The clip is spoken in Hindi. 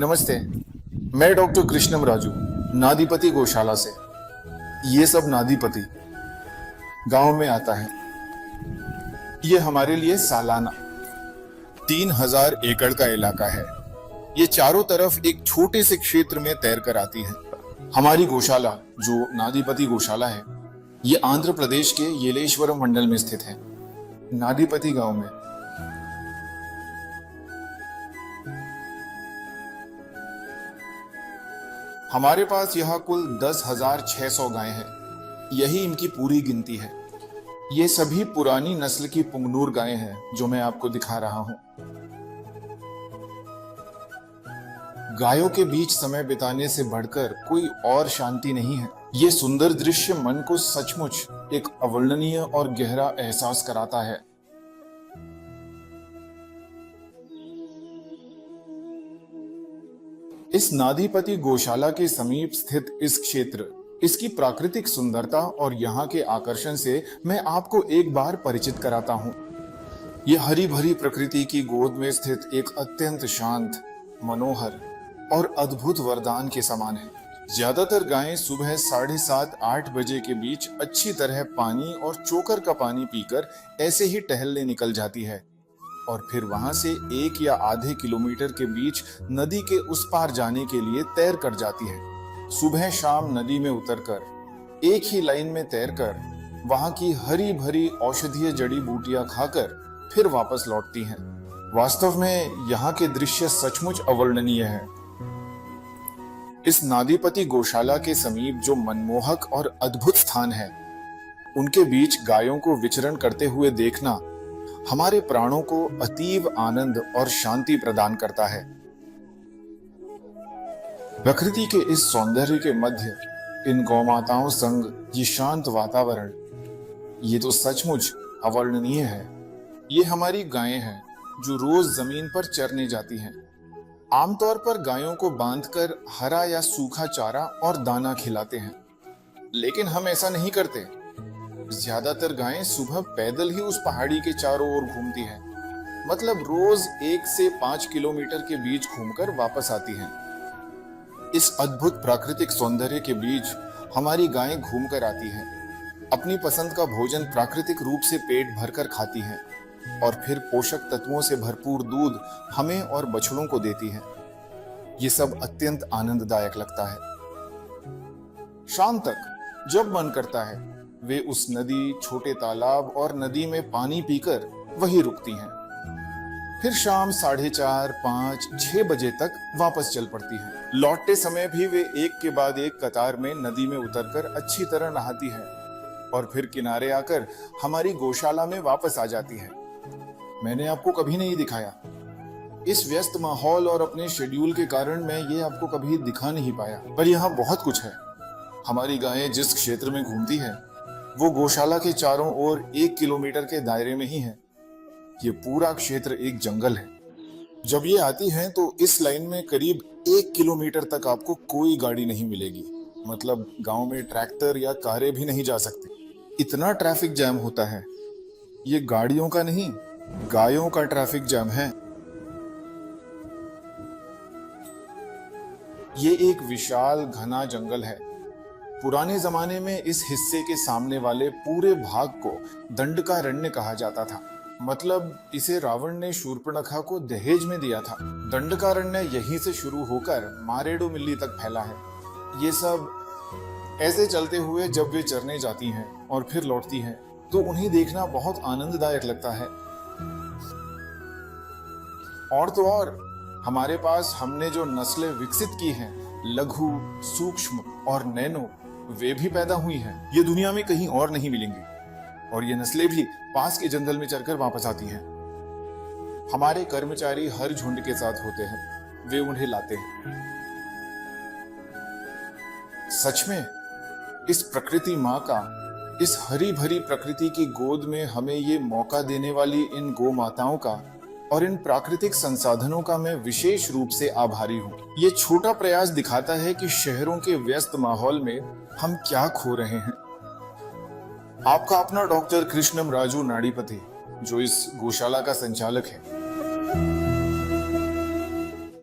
नमस्ते। मैं डॉक्टर कृष्णम राजू, नादीपति गौशाला से। ये सब नादीपति गांव में आता है। ये हमारे लिए सालाना 3000 एकड़ का इलाका है। ये चारों तरफ एक छोटे से क्षेत्र में तैर कर आती है। हमारी गौशाला जो नादीपति गौशाला है, ये आंध्र प्रदेश के येलेश्वरम मंडल में स्थित है, नादीपति गांव में। हमारे पास यहाँ कुल 10,600 गायें हैं। यही इनकी पूरी गिनती है। ये सभी पुरानी नस्ल की पुंगनूर गायें हैं जो मैं आपको दिखा रहा हूं। गायों के बीच समय बिताने से बढ़कर कोई और शांति नहीं है। ये सुंदर दृश्य मन को सचमुच एक अवर्णनीय और गहरा एहसास कराता है। इस नादीपति गौशाला के समीप स्थित इस क्षेत्र, इसकी प्राकृतिक सुंदरता और यहाँ के आकर्षण से मैं आपको एक बार परिचित कराता हूँ। ये हरी भरी प्रकृति की गोद में स्थित एक अत्यंत शांत, मनोहर और अद्भुत वरदान के समान है। ज्यादातर गायें सुबह 7:30-8 बजे के बीच अच्छी तरह पानी और चोकर का पानी पीकर ऐसे ही टहलने निकल जाती है और फिर वहां से 1 या आधे किलोमीटर के बीच नदी के उस पार जाने के लिए तैर कर जाती है। सुबह शाम नदी में उतरकर एक ही लाइन में तैरकर वहां की हरी भरी औषधीय जड़ी बूटियां खाकर फिर वापस लौटती हैं। वास्तव में यहाँ के दृश्य सचमुच अवर्णनीय है। इस नादीपति गौशाला के समीप जो मनमोहक और अद्भुत स्थान है, उनके बीच गायों को विचरण करते हुए देखना हमारे प्राणों को अतीव आनंद और शांति प्रदान करता है। प्रकृति के इस सौंदर्य के मध्य इन गौमाताओं संग ये शांत वातावरण, ये तो सचमुच अवर्णनीय है। ये हमारी गायें हैं जो रोज जमीन पर चरने जाती हैं। आमतौर पर गायों को बांधकर हरा या सूखा चारा और दाना खिलाते हैं, लेकिन हम ऐसा नहीं करते। ज्यादातर गायें सुबह पैदल ही उस पहाड़ी के चारों ओर घूमती हैं। मतलब रोज 1 से 5 किलोमीटर के बीच घूमकर वापस आती हैं। इस अद्भुत प्राकृतिक सौंदर्य के बीच हमारी गायें घूमकर आती हैं, अपनी पसंद का भोजन प्राकृतिक रूप से पेट भरकर खाती हैं और फिर पोषक तत्वों से भरपूर दूध हमें और बछड़ों को देती हैं। ये सब अत्यंत आनंददायक लगता है। शाम तक जब मन करता है, वे उस नदी, छोटे तालाब और नदी में पानी पीकर वहीं रुकती हैं। फिर शाम 4:30, 5, 6 बजे तक वापस चल पड़ती हैं। लौटते समय भी वे एक के बाद एक कतार में नदी में उतरकर अच्छी तरह नहाती हैं और फिर किनारे आकर हमारी गौशाला में वापस आ जाती हैं। मैंने आपको कभी नहीं दिखाया। इस व्यस्त माहौल और अपने शेड्यूल के कारण मैं ये आपको कभी दिखा नहीं पाया, पर यहाँ बहुत कुछ है। हमारी गायें जिस क्षेत्र में घूमती है, वो गौशाला के चारों ओर 1 किलोमीटर के दायरे में ही है। ये पूरा क्षेत्र एक जंगल है। जब ये आती हैं तो इस लाइन में करीब 1 किलोमीटर तक आपको कोई गाड़ी नहीं मिलेगी। मतलब गांव में ट्रैक्टर या कारें भी नहीं जा सकती। इतना ट्रैफिक जैम होता है। ये गाड़ियों का नहीं, गायों का ट्रैफिक जैम है। ये एक विशाल घना जंगल है। पुराने जमाने में इस हिस्से के सामने वाले पूरे भाग को दंडकारण्य कहा जाता था। मतलब इसे रावण ने शूर्पणखा को दहेज में दिया था। दंडकारण्य यहीं से शुरू होकर मारेडोमिल्ली तक फैला है। ये सब ऐसे चलते हुए जब वे चरने जाती हैं और फिर लौटती हैं, तो उन्हें देखना बहुत आनंददायक लगता है। और तो और हमारे पास हमने जो नस्लें विकसित की हैं, लघु, सूक्ष्म और नैनो, वे भी पैदा हुई हैं। ये दुनिया में कहीं और नहीं मिलेंगी और ये नस्लें भी पास के जंगल में चरकर वापस आती हैं। हमारे कर्मचारी हर झुंड के साथ होते हैं, वे उन्हें लाते हैं। सच में इस प्रकृति माँ का, इस हरी भरी प्रकृति की गोद में हमें ये मौका देने वाली इन गौ माताओं का और इन प्राकृतिक संसाधनों का मैं विशेष रूप से आभारी हूँ। ये छोटा प्रयास दिखाता है कि शहरों के व्यस्त माहौल में हम क्या खो रहे हैं। आपका अपना डॉक्टर कृष्णम राजू नाडीपति, जो इस गौशाला का संचालक है।